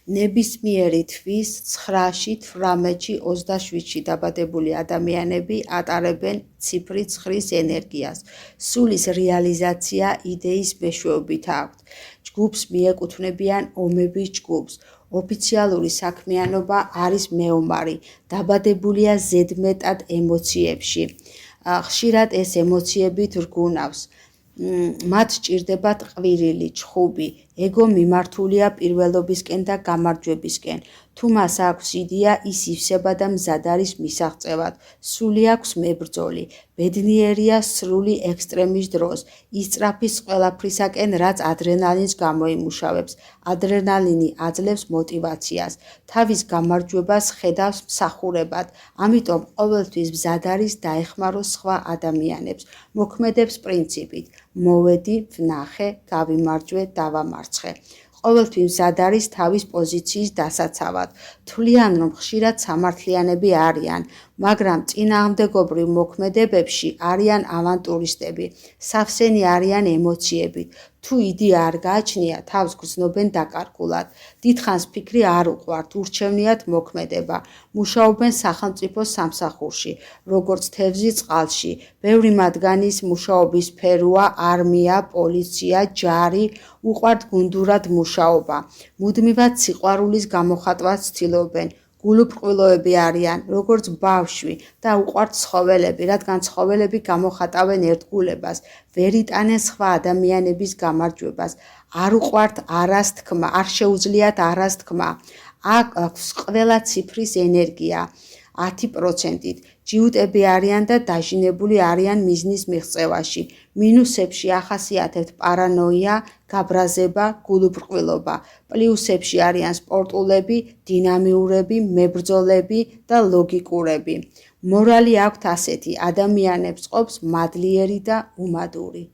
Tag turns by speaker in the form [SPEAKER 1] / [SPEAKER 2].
[SPEAKER 1] ნებისმიერი თვის 9-ში, 18-ში, 27-ში დაბადებული ადამიანები ატარებენ ციფრი 9-ის ენერგიას. სულის რეალიზაცია იდეის მეშვეობით აქვთ. ჯგუფს მიეკუთვნებიან ომების ჯგუფს. ოფიციალური საქმიანობა არის მეომარი. დაბადებულია ზედმეტად ემოციებში. ხშირად ეს ემოციები რგუნავს. მათ სჭირდებათ ყვირილი, ჩხუბი, ეგო მიმართულია პირველობისკენ და გამარჯვებისკენ. თუ მას აქვს იდეა, ის ივსება და მზად არის მისაღწევად. სული აქვს მებრძოლი. ბედნიერია სრული ექსტრემის დროს. ისწრაფის ყველაფრისაკენ, რაც ადრენალინს გამოიმუშავებს. ადრენალინი აძლევს მოტივაციას. თავის გამარჯვებას ხედავს მსახურებად. ამიტომ ყოველთვის მზად არის დაეხმაროს სხვა ადამიანებს. მოქმედებს პრინციპით: მოვედი, ვნახე, გავიმარჯვე, დავამარცხე. ყოველთვის მზად არის თავის პოზიციის დასაცავად. თვლიან, რომ ხშირად სამართლიანები არიან, მაგრამ წინააღმდეგობრივ მოქმედებებში არიან ავანტურისტები. სავსენი არიან ემოციებით. თუ იდეა არ გააჩნია, თავს გრძნობენ დაკარგულად. დიდხანს ფიქრი არ უყვართ, ურჩევნიათ მოქმედება. მუშაობენ სახელმწიფო სამსახურში, როგორც თევზი წყალში. ბევრი მათგანის მუშაობის სფეროა არმია, პოლიცია, ჯარი, უყვართ გუნდურად მუშაობა. მუდმივად სიყვარულის გამოხატვას ცდილობენ. გულუბრყვილოები არიან, როგორც ბავშვი და უყვართ ცხოველები, რადგან ცხოველები გამოხატავენ ერთგულებას, ვერ იტანენ სხვა ადამიანების გამარჯვებას. არ უყვართ არას თქმა, არ შეუძლიათ არას თქმა. აქვს ყველა ციფრის ენერგია 10%-ით. ჯიუტები არიან და დაჟინებული არიან მიზნის მიღწევაში. მინუსებში ახასიათებთ პარანოია, გაბრაზება, გულუბრყვილობა. პლუსებში არიან სპორტულები, დინამიურები, მებრძოლები და ლოგიკურები. მორალი აქვთ ასეთი: ადამიანებს ყოფს მადლიერი და უმადური.